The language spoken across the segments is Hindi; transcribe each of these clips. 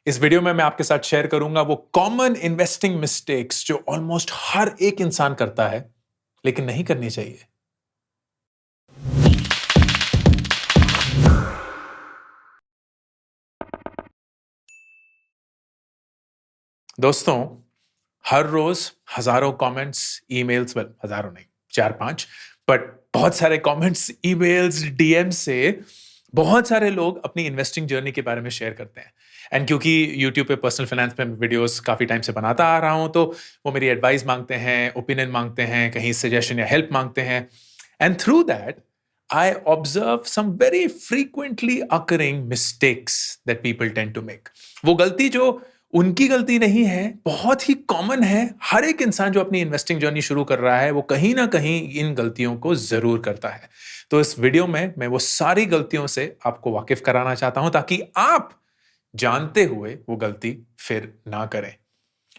इस वीडियो में मैं आपके साथ शेयर करूंगा वो कॉमन इन्वेस्टिंग मिस्टेक्स जो ऑलमोस्ट हर एक इंसान करता है लेकिन नहीं करनी चाहिए। दोस्तों, हर रोज हजारों कमेंट्स, ईमेल्स, वेल हजारों नहीं, 4-5, बट बहुत सारे कमेंट्स, ईमेल्स, डीएम से बहुत सारे लोग अपनी इन्वेस्टिंग जर्नी के बारे में शेयर करते हैं। एंड क्योंकि यूट्यूब पे पर्सनल फाइनेंस पे वीडियोस काफी टाइम से बनाता आ रहा हूं, तो वो मेरी एडवाइस मांगते हैं, ओपिनियन मांगते हैं, कहीं सजेशन या हेल्प मांगते हैं। And through that I observe some very frequently occurring mistakes that people tend to make. वो गलती जो उनकी गलती नहीं है, बहुत ही कॉमन है। हर एक इंसान जो अपनी इन्वेस्टिंग जर्नी शुरू कर रहा है, वो कहीं ना कहीं इन गलतियों को जरूर करता है। तो इस वीडियो में मैं वो सारी गलतियों से आपको वाकिफ कराना चाहता हूं ताकि आप जानते हुए वो गलती फिर ना करें।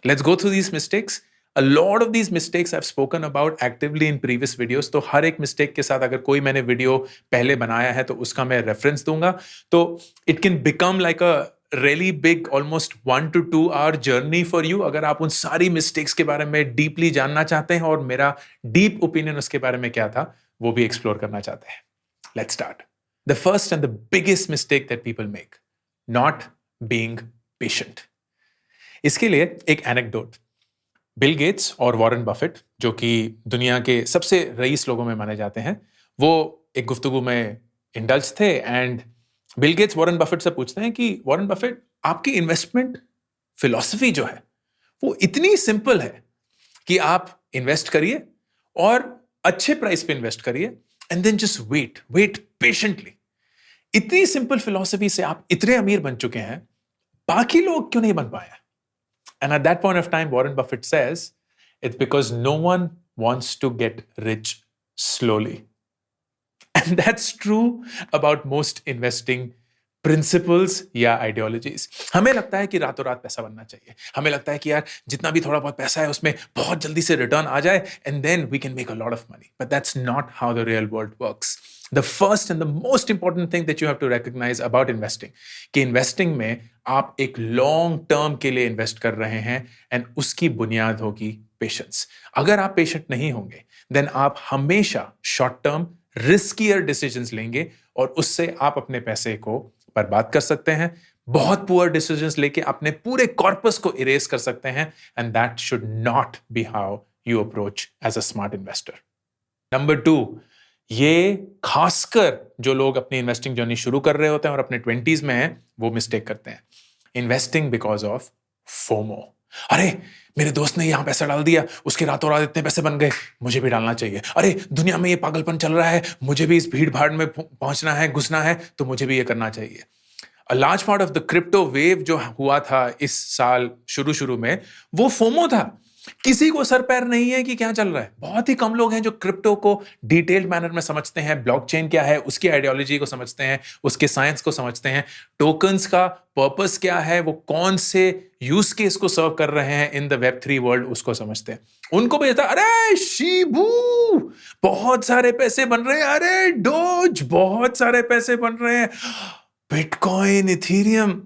Let's go through these mistakes. A lot of these mistakes I've spoken about actively in previous videos. तो हर एक मिस्टेक के साथ अगर कोई मैंने वीडियो पहले बनाया है तो उसका मैं रेफरेंस दूंगा। तो it can become like a really big, almost 1 to 2 hour journey for you अगर आप उन सारी मिस्टेक्स के बारे में डीपली जानना चाहते हैं और मेरा डीप ओपिनियन उसके बारे में क्या था वो भी एक्सप्लोर करना चाहते हैं। Let's start. The first and the biggest mistake that people make, not being patient. इसके लिए एक एनेक्डोट। बिल गेट्स और वॉरेन बफेट, जो कि दुनिया के सबसे रईस लोगों में माने जाते हैं, वो एक गुफ्तगू में इंडल्ज थे। And Bill Gates Warren Buffett से पूछते हैं कि वॉरेन बफेट, आपकी इन्वेस्टमेंट फिलॉसफी जो है वो इतनी सिंपल है कि आप इन्वेस्ट करिए और अच्छे प्राइस पे इन्वेस्ट करिए and then just wait wait patiently. इतनी सिंपल फिलॉसफी से आप इतने अमीर बन चुके हैं, बाकी लोग क्यों नहीं बन पाए? And at that point of time, Warren Buffett says, it's because no one wants to get rich slowly. And that's true about most investing principles या ideologies. हमें लगता है कि रातों रात पैसा बनना चाहिए। हमें लगता है कि यार जितना भी थोड़ा बहुत पैसा है उसमें बहुत जल्दी से रिटर्न आ जाए and then we can make a lot of money. But that's not how the real world works. The first and the most important thing that you have to recognize about investing कि इन्वेस्टिंग में आप एक लॉन्ग टर्म के लिए इन्वेस्ट कर रहे हैं एंड उसकी बुनियाद होगी पेशेंस। अगर आप पेशेंट नहीं होंगे देन आप हमेशा शॉर्ट टर्म रिस्कियर डिसीजंस लेंगे और उससे आप अपने पैसे को बर्बाद कर सकते हैं। बहुत पुअर डिसीजंस लेके अपने पूरे कॉर्पस को इरेज कर सकते हैं and that should not be how you approach as a smart investor. Number 2, ये खासकर जो लोग अपनी इन्वेस्टिंग जर्नी शुरू कर रहे होते हैं और अपने 20s में हैं, वो मिस्टेक करते हैं। Investing because of FOMO. अरे मेरे दोस्त ने यहां पैसा डाल दिया, उसके रातों रात इतने पैसे बन गए, मुझे भी डालना चाहिए। अरे दुनिया में ये पागलपन चल रहा है, मुझे भी इस भीड़ भाड़ में पहुंचना है, घुसना है, तो मुझे भी ये करना चाहिए। A large part of the crypto wave जो हुआ था इस साल शुरू में, वो फोमो था। किसी को सर पैर नहीं है कि क्या चल रहा है। बहुत ही कम लोग हैं जो क्रिप्टो को डिटेल्ड मैनर में समझते हैं, ब्लॉकचेन क्या है उसकी आइडियोलॉजी को समझते हैं, उसके साइंस को समझते हैं, टोकन्स का पर्पस क्या है, वो कौन से यूज केस को सर्व कर रहे हैं इन द वेब3 वर्ल्ड, उसको समझते हैं। उनको भी कहता अरे शीबू बहुत सारे पैसे बन रहे हैं, अरे डोज बहुत सारे पैसे बन रहे हैं, bitcoin, ethereum.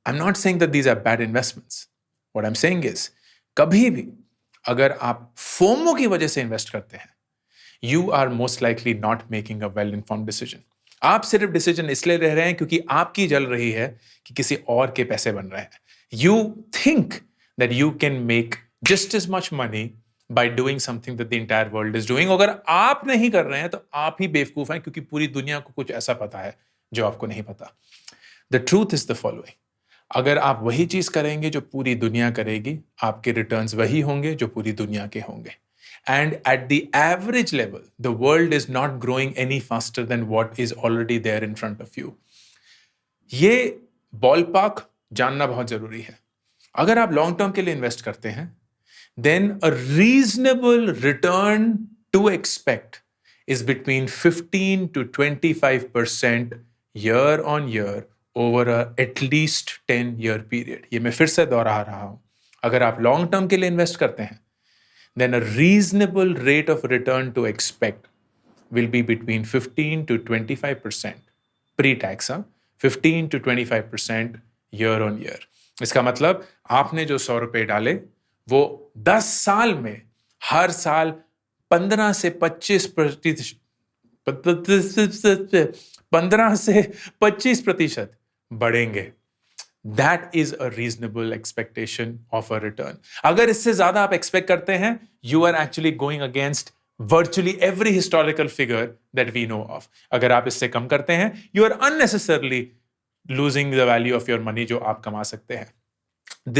I am not saying that these are bad investments. What I am saying is कभी भी अगर आप फोमो की वजह से इन्वेस्ट करते हैं, you are most likely not making a well informed decision. आप सिर्फ डिसीजन इसलिए ले रहे हैं क्योंकि आपकी जल रही है कि किसी और के पैसे बन रहे हैं। You think that you can make just as much money by doing something that the entire world is doing. अगर आप नहीं कर रहे हैं तो आप ही बेवकूफ हैं, क्योंकि पूरी दुनिया को कुछ ऐसा पता है जो आपको नहीं पता। The truth is the following, अगर आप वही चीज करेंगे जो पूरी दुनिया करेगी, आपके रिटर्न्स वही होंगे जो पूरी दुनिया के होंगे। And at the average level the world is not growing any faster than what is already there in front of you. ये बॉलपार्क जानना बहुत जरूरी है। अगर आप लॉन्ग टर्म के लिए इन्वेस्ट करते हैं, then a reasonable return to expect is between 15 to 25% year on year over at least 10-year period. ये मैं फिर से दोहरा रहा हूं, अगर आप लॉन्ग टर्म के लिए इन्वेस्ट करते हैं, then a reasonable rate of return to expect will be between 15 to 25% pre-tax, 15 to 25% year on year. इसका मतलब आपने जो 100 रुपए डाले वो 10 साल में हर साल 15 से 25% बढ़ेंगे. That is a reasonable expectation of a return. अगर इससे ज्यादा आप एक्सपेक्ट करते हैं, you are actually going against virtually every historical figure that we know of. अगर आप इससे कम करते हैं, you are unnecessarily losing the value of your money जो आप कमा सकते हैं.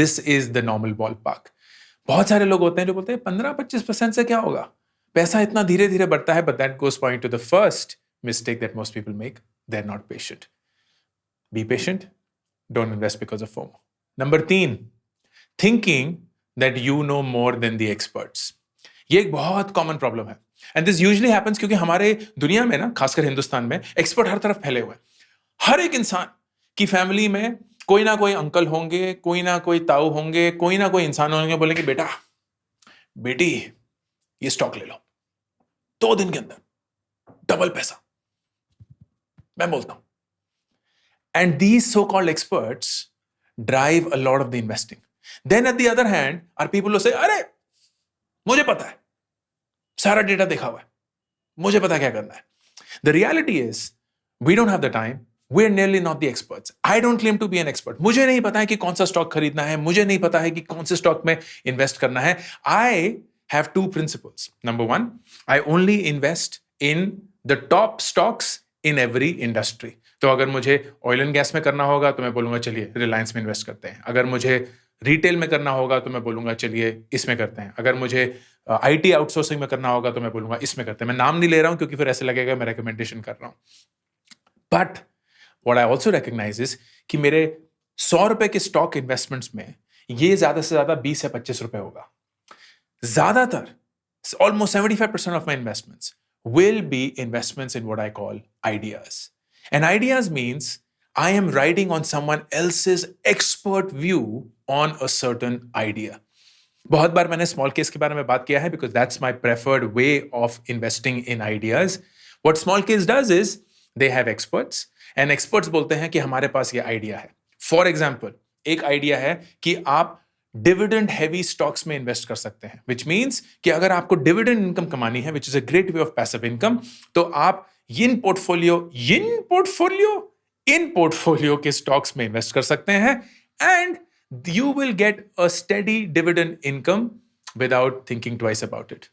This is the normal ballpark. बहुत सारे लोग होते हैं जो बोलते हैं 15-25% से क्या होगा, पैसा इतना धीरे धीरे बढ़ता है. But that goes point to the first mistake that most people make. They're not patient. Be patient. Don't invest because of FOMO. Number 3, thinking that you know more than the experts. ये एक बहुत कॉमन प्रॉब्लम है. एंड दिस यूजुअली हैपेंस क्योंकि हमारे दुनिया में ना, खासकर हिंदुस्तान में, एक्सपर्ट हर तरफ फैले हुए हैं. हर एक इंसान की फैमिली में कोई ना कोई अंकल होंगे, कोई ना कोई ताऊ होंगे, कोई ना कोई इंसान होंगे, बोलेंगे बेटा बेटी ये स्टॉक ले लो, 2 दिन के अंदर डबल पैसा. मैं बोलता हूं. And these so-called experts drive a lot of the investing. Then at the other hand are people who say, अरे मुझे पता है, सारा डेटा देखा हुआ है, मुझे पता क्या करना है. The reality is we don't have the time. We're nearly not the experts. I don't claim to be an expert. मुझे नहीं पता है कि कौन सा स्टॉक खरीदना है, मुझे नहीं पता है कि कौन से स्टॉक में इन्वेस्ट करना है. I have 2 principles. Number 1, I only invest in the top stocks in every industry. तो अगर मुझे ऑयल एंड गैस में करना होगा तो मैं बोलूंगा चलिए रिलायंस में इन्वेस्ट करते हैं. अगर मुझे रिटेल में करना होगा तो मैं बोलूंगा चलिए इसमें करते हैं. अगर मुझे आईटी आउटसोर्सिंग में करना होगा तो मैं बोलूंगा इसमें करते हैं. मैं नाम नहीं ले रहा हूं क्योंकि फिर ऐसे लगेगा मैं रिकमेंडेशन कर रहा हूं. But what I also recognise is कि मेरे 100 रुपए के स्टॉक इन्वेस्टमेंट्स में ये ज्यादा से ज्यादा 20 या 25 रुपए होगा. ज्यादातर almost 75% of my investments will be investments in what I call ideas. And ideas means I am riding on someone else's expert view on a certain idea. बहुत बार मैंने small case के बारे में बात किया है because that's my preferred way of investing in ideas. What small case does is they have experts and experts बोलते हैं कि हमारे पास ये idea है. For example, एक idea है कि आप डिविडेंड हैवी स्टॉक्स में इन्वेस्ट कर सकते हैं, which means कि अगर आपको डिविडेंड इनकम कमानी है, which is a great way of passive income, तो आप इन पोर्टफोलियो के स्टॉक्स में इन्वेस्ट कर सकते हैं and you will get a steady dividend income without thinking twice about it.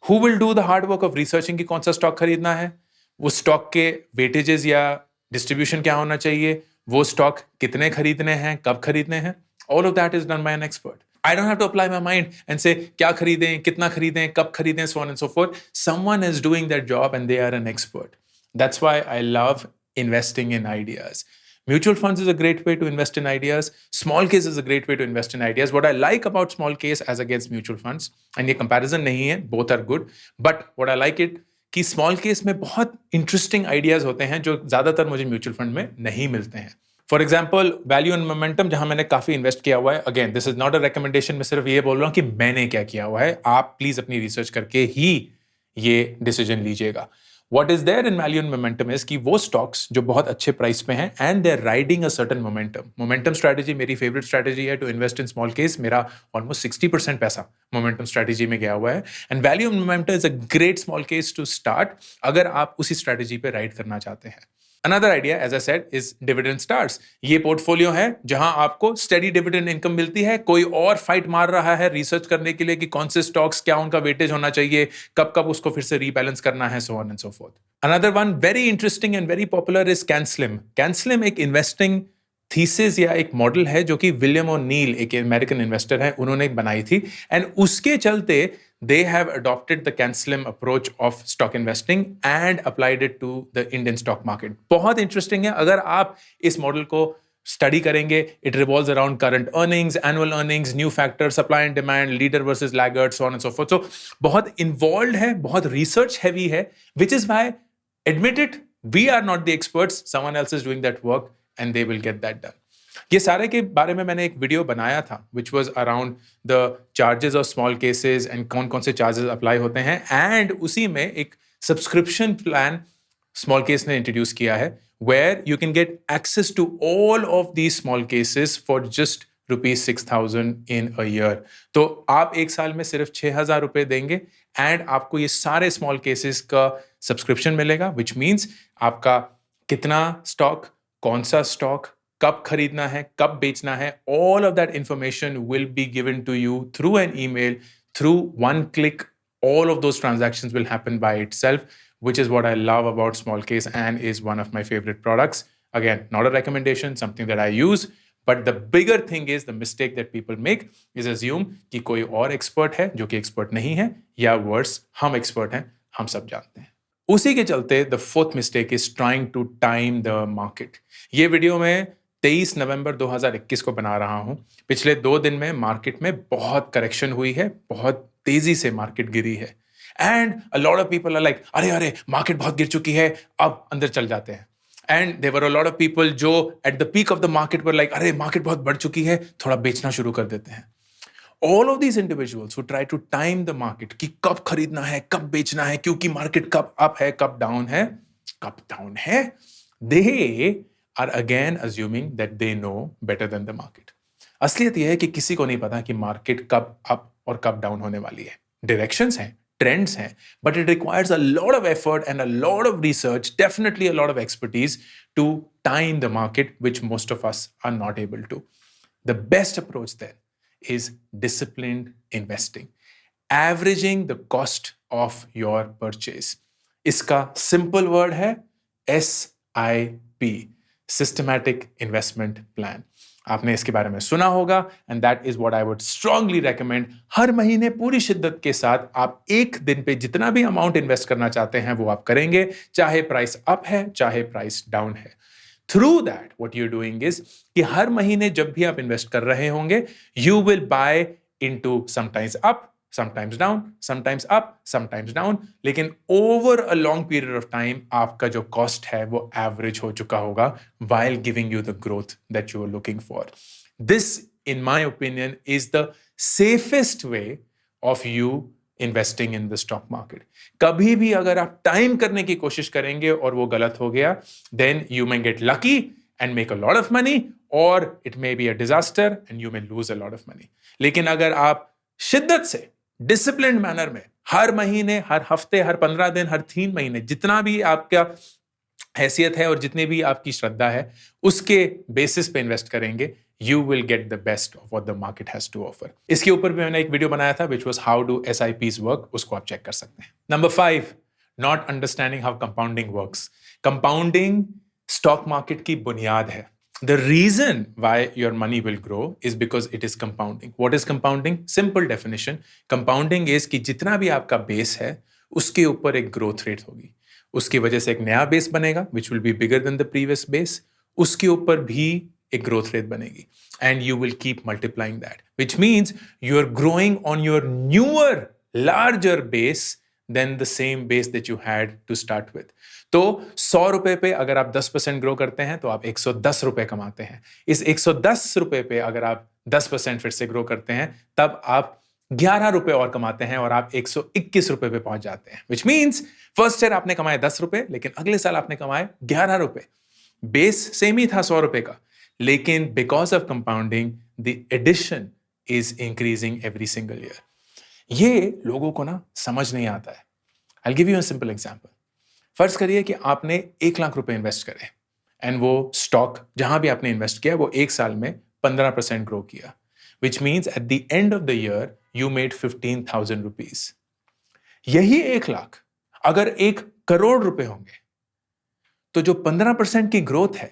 Who will do the hard work of researching कि कौन सा स्टॉक खरीदना है, वो स्टॉक के वेटेजेस या डिस्ट्रीब्यूशन क्या होना चाहिए, वो स्टॉक कितने खरीदने हैं, कब खरीदने हैं. All of that is done by an expert. I don't have to apply my mind and say क्या खरीदें, कितना खरीदें, कब खरीदें, so on and so forth. Someone is doing that job and they are an expert. That's why I love investing in ideas. Mutual funds is a great way to invest in ideas. Small case is a great way to invest in ideas. What I like about small case as against mutual funds, and ये comparison नहीं है, both are good. But what I like it कि small case में बहुत interesting ideas होते हैं जो ज़्यादातर मुझे mutual fund में नहीं मिलते हैं. For example value and momentum जहां मैंने काफी इन्वेस्ट किया हुआ है. Again this is not a recommendation, मैं सिर्फ ये बोल रहा हूं कि मैंने क्या किया हुआ है. आप प्लीज अपनी रिसर्च करके ही ये डिसीजन लीजिएगा. What is there in value and momentum is कि वो स्टॉक्स जो बहुत अच्छे प्राइस पे हैं and they are riding a certain momentum. Momentum strategy मेरी फेवरेट स्ट्रैटेजी है to invest in small case. मेरा ऑलमोस्ट 60% पैसा मोमेंटम स्ट्रैटेजी में गया हुआ है. And value and momentum is a great small case to start अगर आप उसी स्ट्रैटेजी पे राइड करना चाहते हैं. Another idea, as I said, is dividend stars. ये पोर्टफोलियो है जहां आपको स्टेडी डिविडेंड इनकम मिलती है. कोई और फाइट मार रहा है रिसर्च करने के लिए कि कौन से स्टॉक्स क्या उनका वेटेज होना चाहिए, कब कब उसको फिर से रीबैलेंस करना है, so on and so forth. Another one very interesting and very popular is CanSlim. CanSlim एक इन्वेस्टिंग थीसिस या एक मॉडल है जो कि विलियम ओ'नील एक अमेरिकन इन्वेस्टर है, उन्होंने बनाई थी. एंड उसके चलते they have adopted the CanSlim approach of stock investing and applied it to the Indian stock market. बहुत इंटरेस्टिंग है. अगर आप इस मॉडल को स्टडी करेंगे, it revolves around current earnings, annual earnings, new factor, supply and demand, leader versus laggard, so on and so forth. So बहुत इन्वॉल्व है, बहुत रिसर्च हैवी है, which is why admit it, we are not the experts, someone else is doing that work and they will get that done. ये सारे के बारे में मैंने एक वीडियो बनाया था which was around the charges of small cases and कौन कौन से चार्जेस अप्लाई होते हैं. एंड उसी में एक सब्सक्रिप्शन प्लान स्मॉल केस ने इंट्रोड्यूस किया है, where you can get access to all of these small cases for just ₹6,000 in a year. तो आप एक साल में सिर्फ 6,000 रुपए देंगे एंड आपको ये सारे स्मॉल केसेस का सब्सक्रिप्शन मिलेगा, विच मीन्स आपका कितना स्टॉक, कौन सा स्टॉक, कब खरीदना है, कब बेचना है, all of that information will be given to you through an email, through one click. All of those transactions will happen by itself, which is what I love about Small Case and is one of my favorite products. Again, not a recommendation, something that I use. But the bigger thing is, the mistake that people make is assume कि कोई और expert है जो कि expert नहीं है, या worse, हम expert हैं, हम सब जानते हैं. उसी के चलते the fourth mistake is trying to time the market. ये वीडियो में 23 नवंबर 2021 को बना रहा हूं. पिछले 2 दिन में मार्केट में बहुत करेक्शन हुई है, बहुत तेजी से मार्केट गिरी है. And a lot of people are like, अरे मार्केट बहुत गिर चुकी है, अब अंदर चल जाते हैं. And there were a lot of people जो at the peak of the market were like, अरे मार्केट बहुत बढ़ चुकी है, थोड़ा बेचना शुरू कर देते हैं. All of these individuals who try to time the market कि कब खरीदना है, कब बेचना है, क्योंकि मार्केट कब अप है, कब डाउन है, they are again assuming that they know better than the market. असलियत यह है कि किसी को नहीं पता कि मार्केट कब अप और कब डाउन होने वाली है. डायरेक्शंस हैं, trends हैं, but it requires a lot of effort and a lot of research, definitely a lot of expertise to time the market, which most of us are not able to. The best approach then is disciplined investing, averaging the cost of your purchase. इसका simple word है SIP, Systematic Investment Plan. आपने इसके बारे में सुना होगा and that is what I would strongly recommend. हर महीने पूरी शिद्दत के साथ आप एक दिन पे जितना भी अमाउंट इन्वेस्ट करना चाहते हैं वो आप करेंगे, चाहे प्राइस अप है चाहे प्राइस डाउन है. Through that what you doing is कि हर महीने जब भी आप इन्वेस्ट कर रहे होंगे, you will buy into sometimes up, sometimes down, sometimes up, sometimes down, लेकिन over a long period of time आपका जो cost है वो average हो चुका होगा while giving you the growth that you are looking for. This, in my opinion, is the safest way of you investing in the stock market. कभी भी अगर आप time करने की कोशिश करेंगे और वो गलत हो गया, then you may get lucky and make a lot of money, or it may be a disaster and you may lose a lot of money. लेकिन अगर आप शिद्दत से डिसिप्लिन्ड मैनर में हर महीने, हर हफ्ते, हर 15 दिन, हर 3 महीने जितना भी आपका हैसियत है और जितनी भी आपकी श्रद्धा है उसके बेसिस पे इन्वेस्ट करेंगे, you will get the best of what the market has to offer. इसके ऊपर भी मैंने एक वीडियो बनाया था which was how do SIPs work, उसको आप चेक कर सकते हैं. Number 5, not understanding how compounding works. Compounding stock market की बुनियाद है. The reason why your money will grow is because it is compounding. What is compounding? Simple definition. Compounding is कि जितना भी आपका बेस है उसके ऊपर एक ग्रोथ रेट होगी. उसकी वजह से एक नया बेस बनेगा which will be bigger than the previous base. उसके ऊपर भी एक ग्रोथ रेट बनेगी and you will keep multiplying that, which means you are growing on your newer, larger base than the same base that you had to start with. तो 100 रुपए पे अगर आप 10% ग्रो करते हैं तो आप 110 रुपए कमाते हैं. इस 110 रुपए पे अगर आप 10% फिर से ग्रो करते हैं तब आप 11 रुपए और कमाते हैं और आप 121 रुपए पे पहुंच जाते हैं. Which means फर्स्ट ईयर आपने कमाए 10 रुपए, लेकिन अगले साल आपने कमाए 11 रुपए. बेस सेम ही था 100 रुपए का, लेकिन because of compounding the addition is increasing every single year. ये लोगों को ना समझ नहीं आता है. I'll give you a simple example. फर्ज करिए कि आपने 1 लाख रुपए इन्वेस्ट करे एंड वो स्टॉक जहां भी आपने इन्वेस्ट किया वो एक साल में 15% ग्रो किया, which means at the end of the year you made 15,000 rupees. यही 1 लाख अगर 1 करोड़ रुपए होंगे तो जो 15% की ग्रोथ है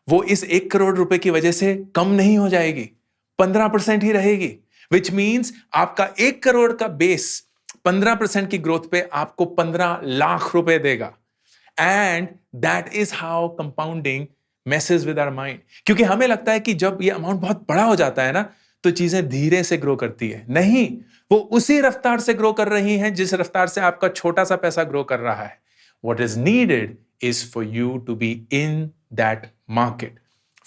वो इस 1 करोड़ रुपए की वजह से कम नहीं हो जाएगी, 15% ही रहेगी. Which means आपका 1 करोड़ का बेस 15% की ग्रोथ पे आपको 15 लाख रुपए देगा. And that is how compounding messes with our mind. क्योंकि हमें लगता है कि जब ये अमाउंट बहुत बड़ा हो जाता है ना तो चीजें धीरे से ग्रो करती है. नहीं, वो उसी रफ्तार से ग्रो कर रही हैं जिस रफ्तार से आपका छोटा सा पैसा ग्रो कर रहा है. What is needed is for you to be in that market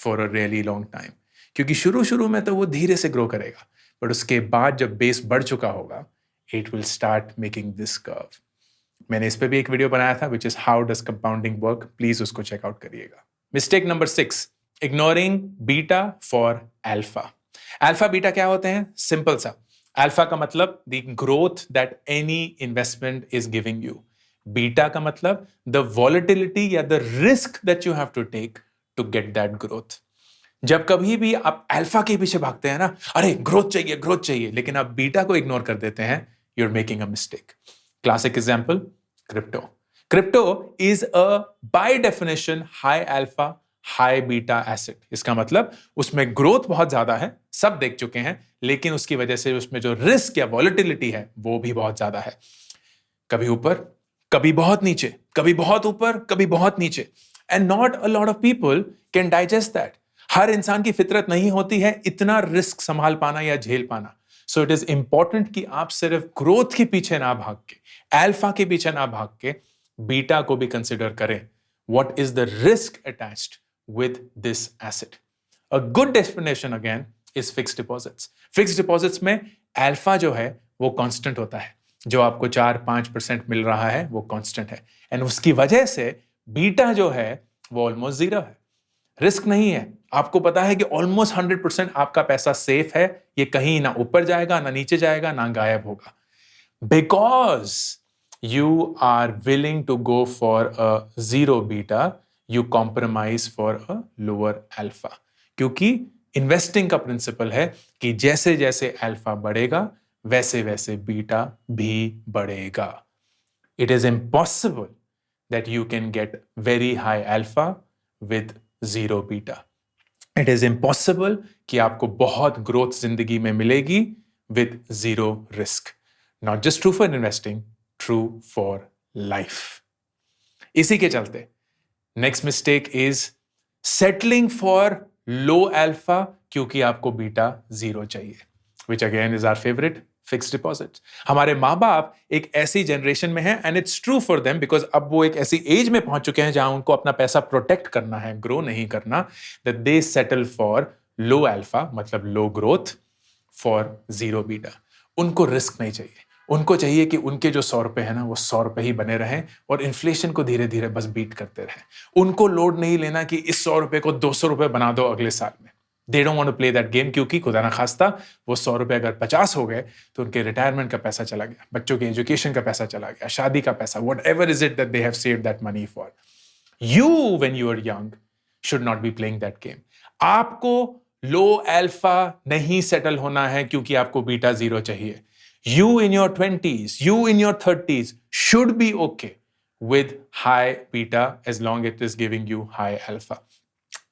for a really long time. क्योंकि शुरू में तो वो धीरे से ग्रो करेगा, बट उसके बाद जब बेस बढ़ चुका होगा, it will start making this curve. मैंने इस पे भी एक वीडियो बनाया था which is how does compounding work, please उसको चेकआउट करिएगा। Mistake number 6, ignoring beta for alpha. Alpha beta क्या होते हैं? सिंपल सा, अल्फा का मतलब the growth that any investment is giving you, beta का मतलब द वॉलेटिलिटी या the risk that you have to take to get that growth. जब कभी भी आप अल्फा के पीछे भागते हैं ना, अरे ग्रोथ चाहिए ग्रोथ चाहिए, लेकिन आप बीटा को इग्नोर कर देते हैं, you are making a mistake. Classic example, crypto. Crypto is a by definition high alpha high beta asset. इसका मतलब उसमें ग्रोथ बहुत ज्यादा है, सब देख चुके हैं, लेकिन उसकी वजह से उसमें जो रिस्क या वॉलेटिलिटी है वो भी बहुत ज्यादा है। कभी ऊपर, कभी बहुत नीचे, कभी बहुत ऊपर, कभी बहुत नीचे, and not a lot of people can digest that. हर इंसान की फितरत नहीं होती है इतना रिस्क संभाल पाना या झेल पाना। सो इट इज इंपॉर्टेंट कि आप सिर्फ ग्रोथ के पीछे ना भाग के, अल्फा के पीछे ना भाग के, बीटा को भी कंसिडर करें। What is the risk attached with this asset? A good definition again is fixed deposits. Fixed deposits में अल्फा जो है वो कांस्टेंट होता है, जो आपको 4-5% मिल रहा है वो कांस्टेंट है, एंड उसकी वजह से बीटा जो है वो ऑलमोस्ट जीरो है, रिस्क नहीं है। आपको पता है कि ऑलमोस्ट 100% आपका पैसा सेफ है, ये कहीं ना ऊपर जाएगा ना नीचे जाएगा ना गायब होगा, because you are willing to go for a zero beta, you compromise for a lower alpha. क्योंकि इन्वेस्टिंग का प्रिंसिपल है कि जैसे जैसे अल्फा बढ़ेगा वैसे वैसे बीटा भी बढ़ेगा। It is impossible that you can get very high alpha with zero beta. It is impossible कि आपको बहुत ग्रोथ जिंदगी में मिलेगी with zero risk. Not just true for investing, true for life. इसी के चलते next mistake is settling for low alpha क्योंकि आपको बीटा जीरो चाहिए, which again is our favourite, fixed deposit. हमारे माँ बाप एक ऐसी जनरेशन में है, and it's true for them because अब वो एक ऐसी एज में पहुंच चुके हैं जहां उनको अपना पैसा प्रोटेक्ट करना है, ग्रो नहीं करना, that they settle for low alpha मतलब लो ग्रोथ फॉर जीरो बीटा। उनको रिस्क नहीं चाहिए, उनको चाहिए कि उनके जो 100 रुपए है ना वो 100 रुपए ही बने रहें और इन्फ्लेशन को धीरे धीरे बस बीट करते रहें। उनको लोड नहीं लेना कि इस 100 रुपए को 200 रुपए बना दो अगले साल में। They don't want to play that game, क्योंकि खुदा ना खास्ता वो 100 रुपए अगर 50 हो गए तो उनके रिटायरमेंट का पैसा चला गया, बच्चों के एजुकेशन का पैसा चला गया, शादी का पैसा, whatever is it that they have saved that money for. You when you are young should not be playing that game. आपको लो अल्फा नहीं सेटल होना है क्योंकि आपको बीटा जीरो चाहिए। You in your 20s, you in your 30s should be okay with high beta as long as it is giving you high alpha.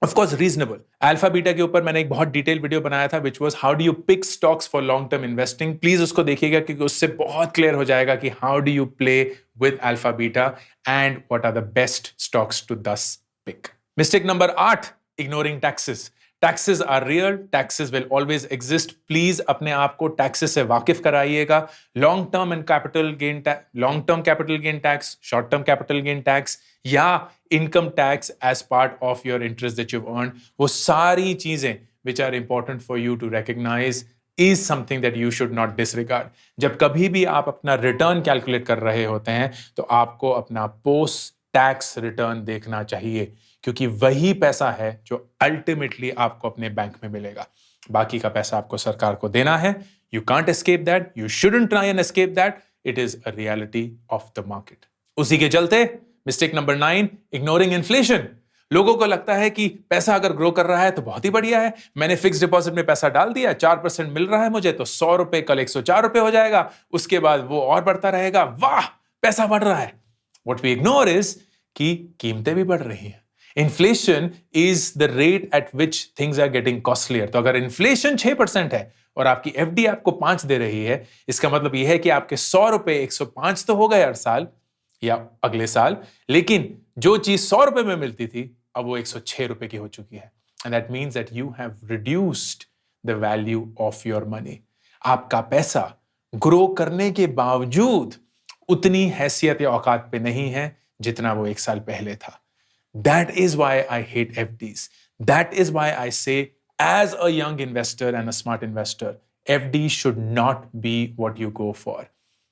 Of course, reasonable. Alpha beta के ऊपर मैंने एक बहुत डिटेल वीडियो बनाया था which was how do you pick stocks for long term investing. Please उसको देखिएगा क्योंकि उससे बहुत क्लियर हो जाएगा कि how do you play with alpha beta and what are the best stocks to thus pick. Mistake number 8, ignoring taxes. Taxes are real, taxes will always exist. Please अपने आप को टैक्सेस से वाकिफ कराइएगा। Long term and capital gain tax, long term capital gain tax, short term capital gain tax या income tax as part of your interest that you earn, वो सारी चीजें which are important for you to recognise is something that you should not disregard. जब कभी भी आप अपना रिटर्न कैलकुलेट कर रहे होते हैं तो आपको अपना पोस्ट टैक्स रिटर्न देखना चाहिए, क्योंकि वही पैसा है जो अल्टीमेटली आपको अपने बैंक में मिलेगा। बाकी का पैसा आपको सरकार को देना है। You can't escape that, you shouldn't try and escape that, it is a reality of the market. उसी के चलते मिस्टेक नंबर 9, इग्नोरिंग इन्फ्लेशन। लोगों को लगता है कि पैसा अगर ग्रो कर रहा है तो बहुत ही बढ़िया है, मैंने फिक्स डिपॉजिट में पैसा डाल दिया, 4% मिल रहा है मुझे, तो 100 रुपए कल 104 रुपए हो जाएगा, उसके बाद वो और बढ़ता रहेगा, वाह पैसा बढ़ रहा है। व्हाट वी इग्नोर इज कि कीमतें भी बढ़ रही हैं। Inflation is the rate at which things are getting costlier. तो अगर इन्फ्लेशन 6% है और आपकी एफडी आपको 5 दे रही है, इसका मतलब यह है कि आपके 100 रुपए 105 तो हो गए हर साल या अगले साल, लेकिन जो चीज 100 रुपए में मिलती थी अब वो 106 रुपए की हो चुकी है। And that means that you have reduced the value of your money. आपका पैसा ग्रो करने के बावजूद उतनी हैसियत या औकात पे नहीं है जितना वो एक साल पहले था। That is why I hate FDs. That is why I say, as a young investor and a smart investor, FD should not be what you go for.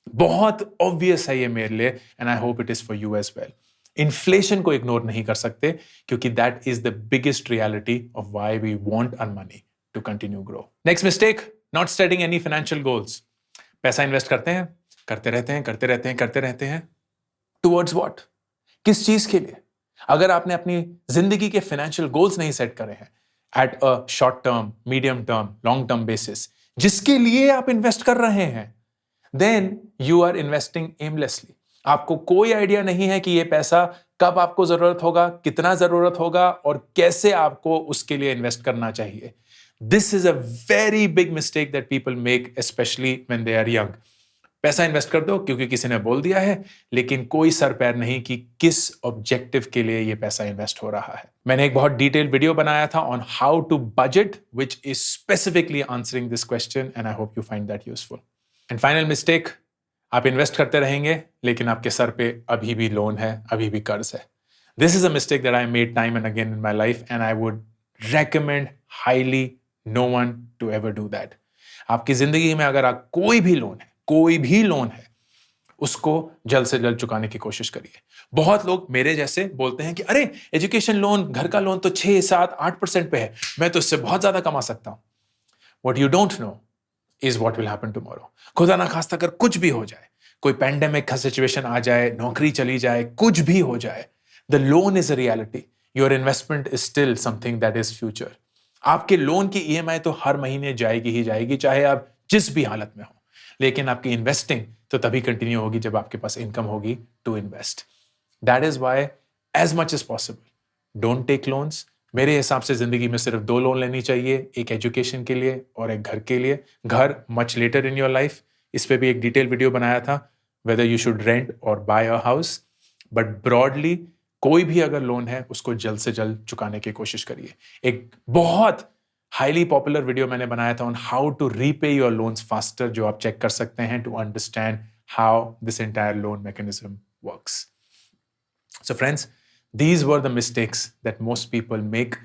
बहुत ऑब्वियस है ये मेरे लिए, and I hope it is for you as well. Inflation को इग्नोर नहीं कर सकते, क्योंकि that is the biggest reality of why we want our money to continue grow. Next mistake, not setting any financial goals. पैसा इन्वेस्ट करते हैं, करते रहते हैं, टुवर्ड्स व्हाट? किस चीज के लिए? अगर आपने अपनी जिंदगी के फाइनेंशियल गोल्स नहीं सेट करे हैं at a short term, medium term, long term basis, जिसके लिए आप इन्वेस्ट कर रहे हैं, then you are investing aimlessly. आपको कोई आइडिया नहीं है कि ये पैसा कब आपको जरूरत होगा, कितना जरूरत होगा, और कैसे आपको उसके लिए इन्वेस्ट करना चाहिए। This is a very big mistake that people make, specially when they are young. पैसा इन्वेस्ट कर दो क्योंकि किसी ने बोल दिया है, लेकिन कोई सर पैर नहीं कि किस ऑब्जेक्टिव के लिए ये पैसा इन्वेस्ट हो रहा है। मैंने एक बहुत डिटेल्ड वीडियो बनाया था on how to budget, which is specifically answering this question, and I hope you find that useful. And final mistake, आप इन्वेस्ट करते रहेंगे लेकिन आपके सर पे अभी भी लोन है, अभी भी कर्ज है। This is a mistake that I made time and again in my life, and I would recommend highly no one to ever do that. आपकी जिंदगी में अगर आप कोई भी लोन है, उसको जल्द से जल्द चुकाने की कोशिश करिए। बहुत लोग मेरे जैसे बोलते हैं कि अरे एजुकेशन लोन, घर का लोन तो 6, 7, 8% पे है, मैं तो इससे बहुत ज्यादा कमा सकता हूं। What you don't know is what will happen tomorrow. खुदा ना खास्ता अगर कुछ भी हो जाए, कोई पैंडेमिक का सिचुएशन आ जाए, नौकरी चली जाए, कुछ भी हो जाए, the loan is a reality. Your investment is still something that is future. आपके लोन की EMI तो हर महीने जाएगी ही जाएगी, चाहे आप जिस भी हालत में हो, लेकिन आपकी इन्वेस्टिंग तो तभी कंटिन्यू होगी जब आपके पास इनकम होगी to invest. That is why as much as possible don't take loans. मेरे हिसाब से जिंदगी में सिर्फ 2 लोन लेनी चाहिए, एक एजुकेशन के लिए और एक घर के लिए। घर much later in your life, इस पे भी एक डिटेल वीडियो बनाया था, वेदर यू शुड रेंट और buy a house. But broadly कोई भी अगर लोन है उसको जल्द से जल्द चुकाने की कोशिश करिए। एक बहुत हाईली पॉपुलर वीडियो मैंने बनाया था on how to repay your loans faster, जो आप चेक कर सकते हैं to understand how this entire loan mechanism works. So friends, these were the mistakes that most people make.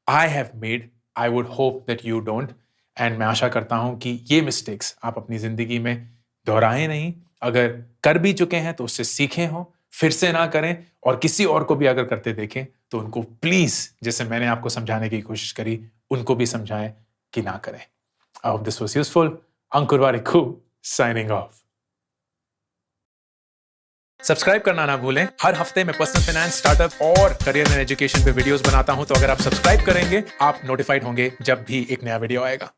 I have made. I would hope that you don't. And मैं आशा करता हूं कि ये mistakes आप अपनी जिंदगी में दोहराएं नहीं। अगर कर भी चुके हैं तो उससे सीखें हो, फिर से ना करें, और किसी और को भी अगर करते देखें तो उनको प्लीज, जैसे मैंने आपको समझाने की कोशिश करी, उनको भी समझाएं कि ना करें। I hope this was useful. Ankur Warikoo signing off. Subscribe करना ना भूलें। हर हफ्ते मैं पर्सनल फाइनेंस, स्टार्टअप और करियर एंड एजुकेशन पे वीडियोस बनाता हूं, तो अगर आप सब्सक्राइब करेंगे, आप नोटिफाइड होंगे जब भी एक नया वीडियो आएगा।